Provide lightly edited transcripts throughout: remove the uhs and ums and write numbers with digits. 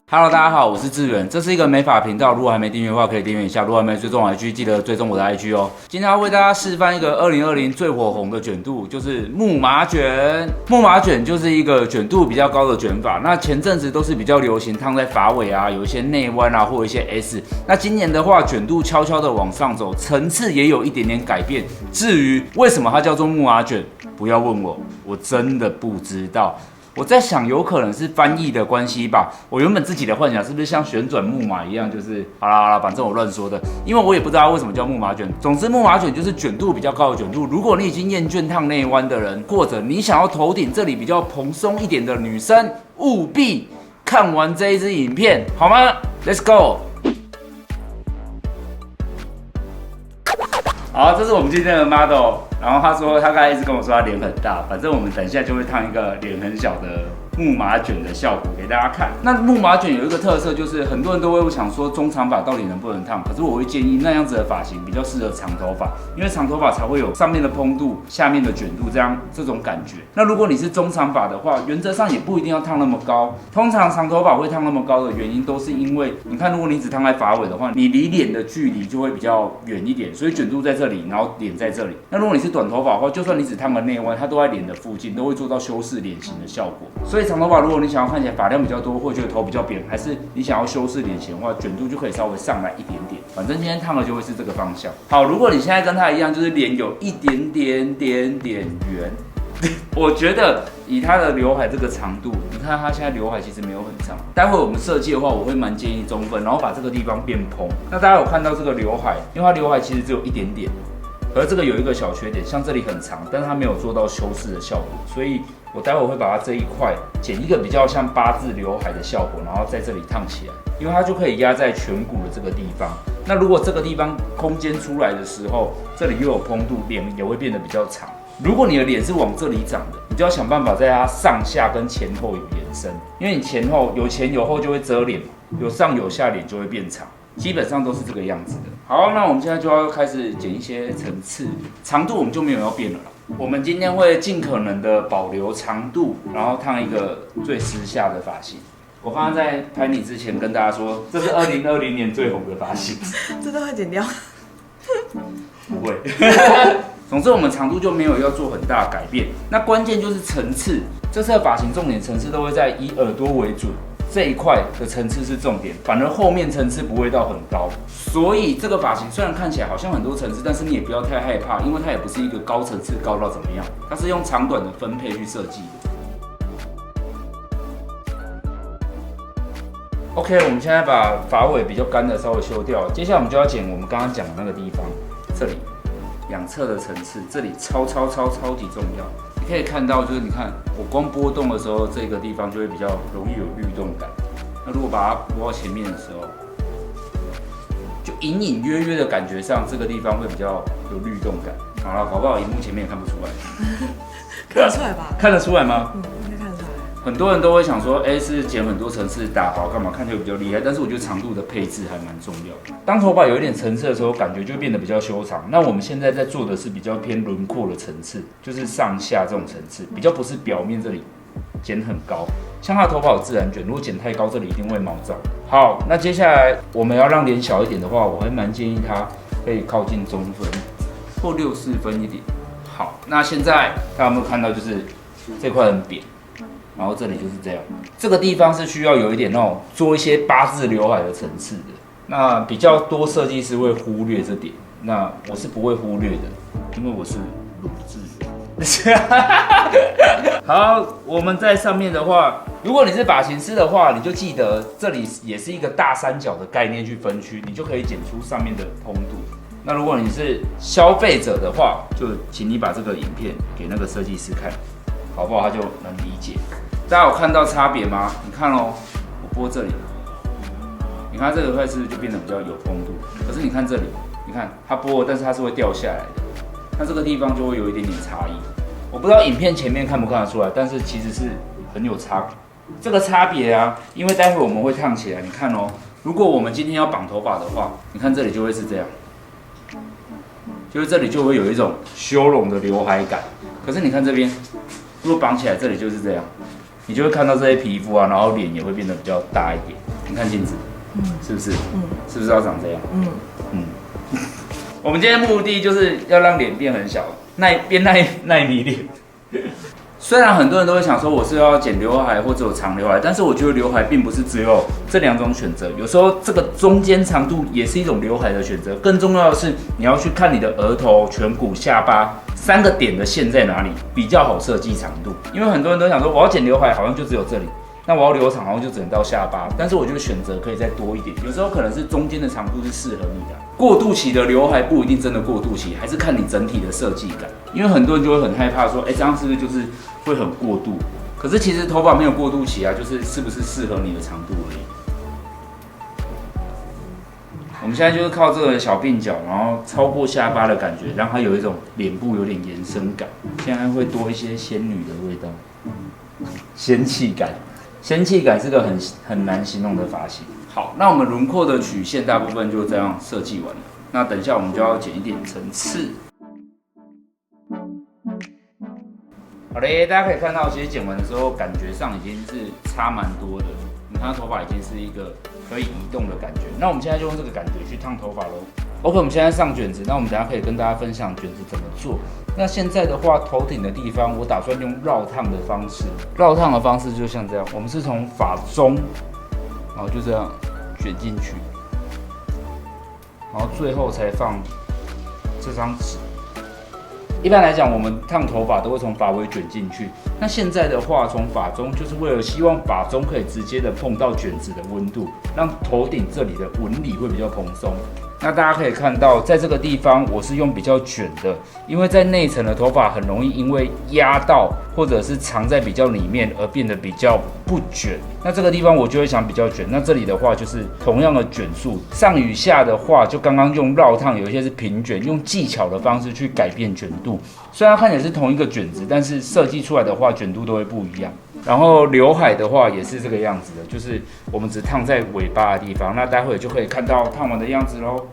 Hello， 大家好，我是志远，这是一个美发频道。如果还没订阅的话，可以订阅一下。如果还没追踪我 IG， 记得追踪我的 IG 哦。今天要为大家示范一个2020最火红的卷度，就是木马卷。木马卷就是一个卷度比较高的卷法。那前阵子都是比较流行烫在发尾啊，有一些内弯啊，或者一些 S。那今年的话，卷度悄悄的往上走，层次也有一点点改变。至于为什么它叫做木马卷，不要问我，我真的不知道。我在想，有可能是翻译的关系吧。我原本自己的幻想是不是像旋转木马一样，就是好啦，反正我乱说的，因为我也不知道为什么叫木马卷。总之，木马卷就是卷度比较高的卷度。如果你已经厌倦烫内弯的人，或者你想要头顶这里比较蓬松一点的女生，务必看完这一支影片，好吗 ？Let's go。好，这是我们今天的 model。然后他说，他刚才一直跟我说他脸很大，反正我们等一下就会烫一个脸很小的木马卷的效果给大家看。那木马卷有一个特色，就是很多人都会想说中长发到底能不能烫，可是我会建议那样子的发型比较适合长头发，因为长头发才会有上面的蓬度、下面的卷度这种感觉。那如果你是中长发的话，原则上也不一定要烫那么高。通常长头发会烫那么高的原因，都是因为你看，如果你只烫在发尾的话，你离脸的距离就会比较远一点，所以卷度在这里，然后脸在这里。那如果你是短头发的话，就算你只烫个内弯，它都在脸的附近，都会做到修饰脸型的效果。所以长头发，如果你想要看起来发量比较多，或觉得头比较扁，还是你想要修饰脸型的话，卷度就可以稍微上来一点点。反正今天烫的就会是这个方向。好，如果你现在跟他一样，就是脸有一点点圆，我觉得以他的刘海这个长度，你看他现在刘海其实没有很长。待会我们设计的话，我会蛮建议中分，然后把这个地方变蓬。那大家有看到这个刘海，因为它刘海其实只有一点点。而这个有一个小缺点，像这里很长，但是它没有做到修饰的效果，所以我待会会把它这一块剪一个比较像八字刘海的效果，然后在这里烫起来，因为它就可以压在颧骨的这个地方。那如果这个地方空间出来的时候，这里又有蓬度，脸也会变得比较长。如果你的脸是往这里长的，你就要想办法在它上下跟前后有延伸，因为你前后有前有后就会遮脸嘛，有上有下脸就会变长。基本上都是这个样子的。好，那我们现在就要开始剪一些层次，长度我们就没有要变了啦。我们今天会尽可能的保留长度，然后烫一个最时下的发型。我刚刚在拍你之前跟大家说，这是2020年最红的发型。这都会剪掉？不会。总之我们长度就没有要做很大改变。那关键就是层次，这次的发型重点层次都会在以耳朵为准。这一块的层次是重点，反而后面层次不会到很高，所以这个发型虽然看起来好像很多层次，但是你也不要太害怕，因为它也不是一个高层次高到怎么样，它是用长短的分配去设计的。OK， 我们现在把发尾比较干的稍微修掉，接下来我们就要剪我们刚刚讲的那个地方，这里两侧的层次，这里超级重要。你可以看到，就是你看我光拨动的时候，这个地方就会比较容易有律动感。那如果把它拨到前面的时候，就隐约的感觉上，这个地方会比较有律动感。好了，搞不好荧幕前面也看不出来。看得出来吧？看得出来吗？应该看得出来。很多人都会想说，是剪很多层次打薄干嘛，看起来比较厉害。但是我觉得长度的配置还蛮重要的。当头发有一点层次的时候，感觉就变得比较修长。那我们现在在做的是比较偏轮廓的层次，就是上下这种层次，比较不是表面这里剪很高。像他的头发有自然卷，如果剪太高，这里一定会毛躁。好，那接下来我们要让脸小一点的话，我还蛮建议他可以靠近中分或64分一点。好，那现在大家有没有看到，就是这块很扁。然后这里就是这样，这个地方是需要有一点那种做一些八字刘海的层次的。那比较多设计师会忽略这点，那我是不会忽略的，因为我是鲁智远。好，我们在上面的话，如果你是发型师的话，你就记得这里也是一个大三角的概念去分区，你就可以剪出上面的蓬度。那如果你是消费者的话，就请你把这个影片给那个设计师看。好不好？他就能理解。大家有看到差别吗？你看哦，我拨这里，你看这个块是不是就变得比较有蓬度？可是你看这里，你看它拨，但是它是会掉下来的。那这个地方就会有一点点差异。我不知道影片前面看不看得出来，但是其实是很有差别。这个差别啊，因为待会我们会烫起来。你看哦，如果我们今天要绑头发的话，你看这里就会是这样。就是这里就会有一种修容的刘海感。可是你看这边，如果绑起来，这里就是这样。你就会看到这些皮肤啊，然后脸也会变得比较大一点。你看镜子，是不是？是不是要长这样？我们今天目的就是要让脸变很小，变奈米脸。虽然很多人都会想说我是要剪刘海或者有长刘海，但是我觉得刘海并不是只有这2种选择，有时候这个中间长度也是一种刘海的选择。更重要的是，你要去看你的额头、颧骨、下巴3个点的线在哪里，比较好设计长度。因为很多人都想说我要剪刘海，好像就只有这里。那我要留长，好像就只能到下巴，但是我觉得选择可以再多一点。有时候可能是中间的长度是适合你的。过渡期的刘海不一定真的过渡期，还是看你整体的设计感。因为很多人就会很害怕说，这样是不是就是会很过度？可是其实头发没有过渡期啊，就是是不是适合你的长度而已。我们现在就是靠这个小鬓角，然后超过下巴的感觉，让它有一种脸部有点延伸感。现在会多一些仙女的味道，仙气感。仙气感是个很难形容的发型。好，那我们轮廓的曲线大部分就这样设计完了。那等一下我们就要剪一点层次。好嘞，大家可以看到，其实剪完的时候感觉上已经是差蛮多的。你看头发已经是一个可以移动的感觉。那我们现在就用这个感觉去烫头发喽。OK， 我们现在上卷子，那我们等一下可以跟大家分享卷子怎么做。那现在的话，头顶的地方我打算用绕烫的方式。绕烫的方式就像这样，我们是从发中，然后就这样卷进去，然后最后才放这张纸。一般来讲，我们烫头发都会从发尾卷进去。那现在的话，从发中就是为了希望发中可以直接的碰到卷子的温度，让头顶这里的纹理会比较蓬松。那大家可以看到，在这个地方我是用比较卷的，因为在内层的头发很容易因为压到或者是藏在比较里面而变得比较不卷。那这个地方我就会想比较卷。那这里的话就是同样的卷数，上与下的话就刚刚用绕烫，有一些是平卷，用技巧的方式去改变卷度。虽然看起来是同一个卷子，但是设计出来的话卷度都会不一样。然后刘海的话也是这个样子的，就是我们只烫在尾巴的地方，那待会就可以看到烫完的样子咯。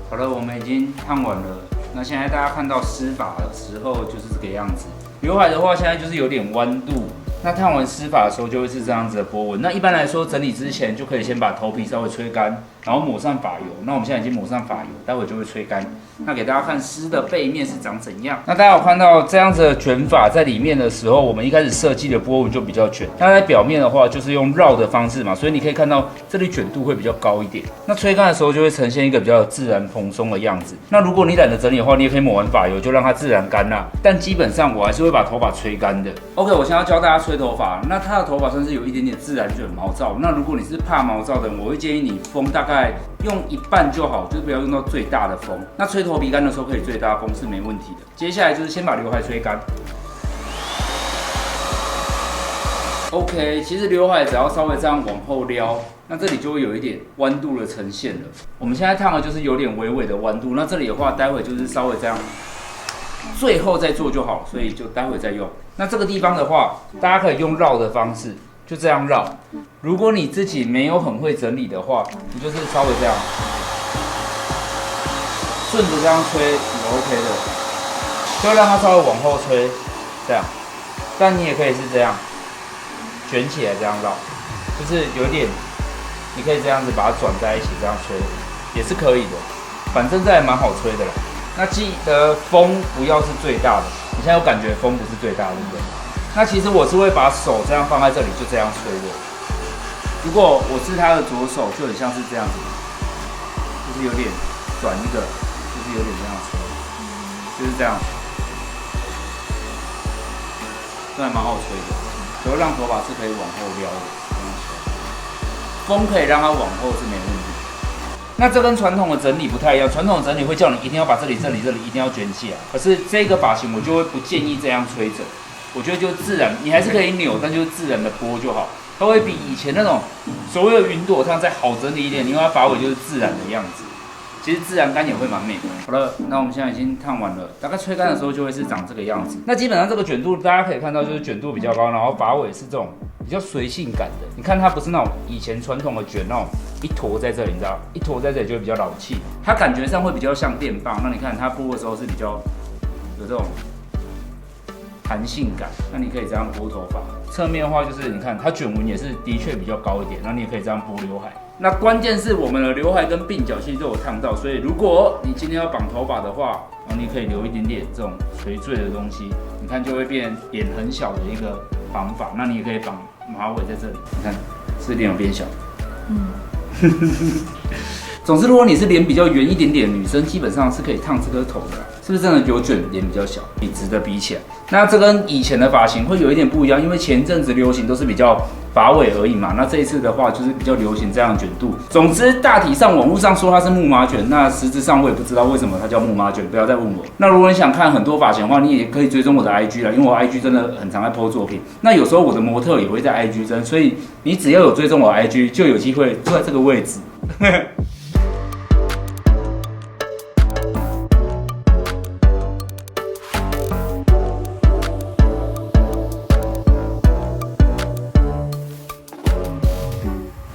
好了，我们已经烫完了，那现在大家看到湿发的时候就是这个样子。刘海的话现在就是有点弯度，那烫完湿发的时候就会是这样子的波纹。那一般来说整理之前就可以先把头皮稍微吹干，然后抹上发油。那我们现在已经抹上发油，待会就会吹干。那给大家看湿的背面是长怎样。那大家有看到这样子的卷发在里面的时候，我们一开始设计的波纹就比较卷。那在表面的话就是用绕的方式嘛，所以你可以看到这里卷度会比较高一点。那吹干的时候就会呈现一个比较自然蓬松的样子。那如果你懒得整理的话，你也可以抹完发油就让它自然干啦。但基本上我还是会把头发吹干的。OK， 我现在要教大家吹头发。那它的头发算是有一点点自然卷毛躁。那如果你是怕毛躁的人，我会建议你风大概用一半就好，就是不要用到最大的风。那吹头皮干的时候可以最大风是没问题的。接下来就是先把刘海吹干。OK， 其实刘海只要稍微这样往后撩，那这里就会有一点弯度的呈现了。我们现在烫的就是有点微微的弯度，那这里的话，待会就是稍微这样，最后再做就好，所以就待会再用。那这个地方的话，大家可以用绕的方式，就这样绕。如果你自己没有很会整理的话，你就是稍微这样，顺着这样吹也 OK 的，就让它稍微往后吹，这样。但你也可以是这样。卷起来这样绕，就是有点，你可以这样子把它转在一起，这样吹也是可以的。反正这还蛮好吹的啦。那记得风不要是最大的，你现在有感觉风不是最大的，对不对？那其实我是会把手这样放在这里，就这样吹的。如果我是他的左手，就很像是这样子，就是有点转一个，就是有点这样吹，就是这样，这还蛮好吹的。所以让头发是可以往后撩的，风可以让它往后是没问题。那这跟传统的整理不太一样，传统的整理会叫你一定要把这里一定要卷起来，可是这个发型我就会不建议这样吹着，我觉得就自然，你还是可以扭，但就是自然的拨就好，它会比以前那种所谓的云朵烫再好整理一点，因为它发尾就是自然的样子。其实自然干也会蛮美的。好了，那我们现在已经烫完了，大概吹干的时候就会是长这个样子。那基本上这个卷度大家可以看到，就是卷度比较高，然后发尾是这种比较随性感的。你看它不是那种以前传统的卷那种一坨在这里，你知道，一坨在这里就会比较老气，它感觉上会比较像电棒。那你看它拨的时候是比较有这种弹性感。那你可以这样拨头发，侧面的话就是你看它卷纹也是的确比较高一点，然后你也可以这样拨刘海。那关键是我们的刘海跟鬓角其实都有烫到，所以如果你今天要绑头发的话，然后你可以留一点点这种垂坠的东西，你看就会变脸很小的一个绑法。那你也可以绑马尾在这里，你看是脸有变小。总之，如果你是脸比较圆一点点的女生，基本上是可以烫这颗头的啦，是不是真的有卷脸比较小？笔直的比起来，那这跟以前的发型会有一点不一样，因为前阵子流行都是比较发尾而已嘛，那这一次的话就是比较流行这样的卷度。总之，大体上网络上说它是木马卷，那实质上我也不知道为什么它叫木马卷，不要再问我。那如果你想看很多发型的话，你也可以追踪我的 IG 啦，因为我 IG 真的很常在 po 作品。那有时候我的模特也会在 IG 真，所以你只要有追踪我的 IG， 就有机会坐在这个位置。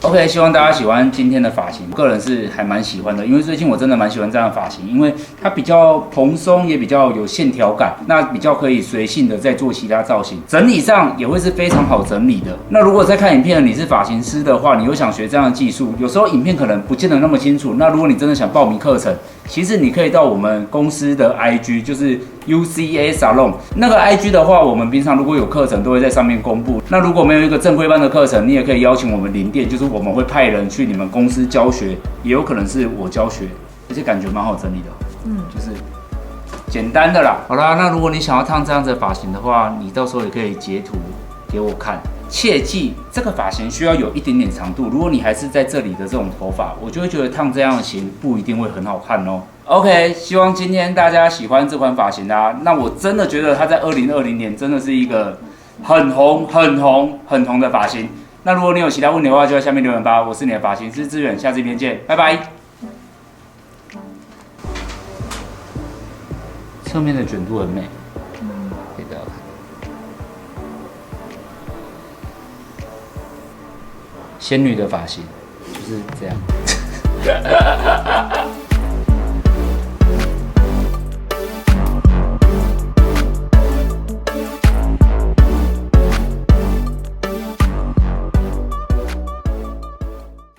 OK， 希望大家喜欢今天的发型，我个人是还蛮喜欢的，因为最近我真的蛮喜欢这样的发型，因为它比较蓬松，也比较有线条感，那比较可以随性的再做其他造型，整理上也会是非常好整理的。那如果在看影片你是发型师的话，你又想学这样的技术，有时候影片可能不见得那么清楚，那如果你真的想报名课程，其实你可以到我们公司的 IG， 就是 UCA Salon 那个 IG 的话，我们平常如果有课程都会在上面公布。那如果没有一个正规班的课程，你也可以邀请我们零店，就是我们会派人去你们公司教学，也有可能是我教学，而且感觉蛮好整理的，就是简单的啦。好啦，那如果你想要烫这样子的发型的话，你到时候也可以截图给我看。切记，这个发型需要有一点点长度。如果你还是在这里的这种头发，我就会觉得烫这样的型不一定会很好看哦。OK， 希望今天大家喜欢这款发型啦。那我真的觉得它在2020年真的是一个很红的发型。那如果你有其他问题的话，就在下面留言吧。我是你的发型师志远，下次影片见，拜拜。侧面的卷度很美，给大家看。仙女的发型就是这样。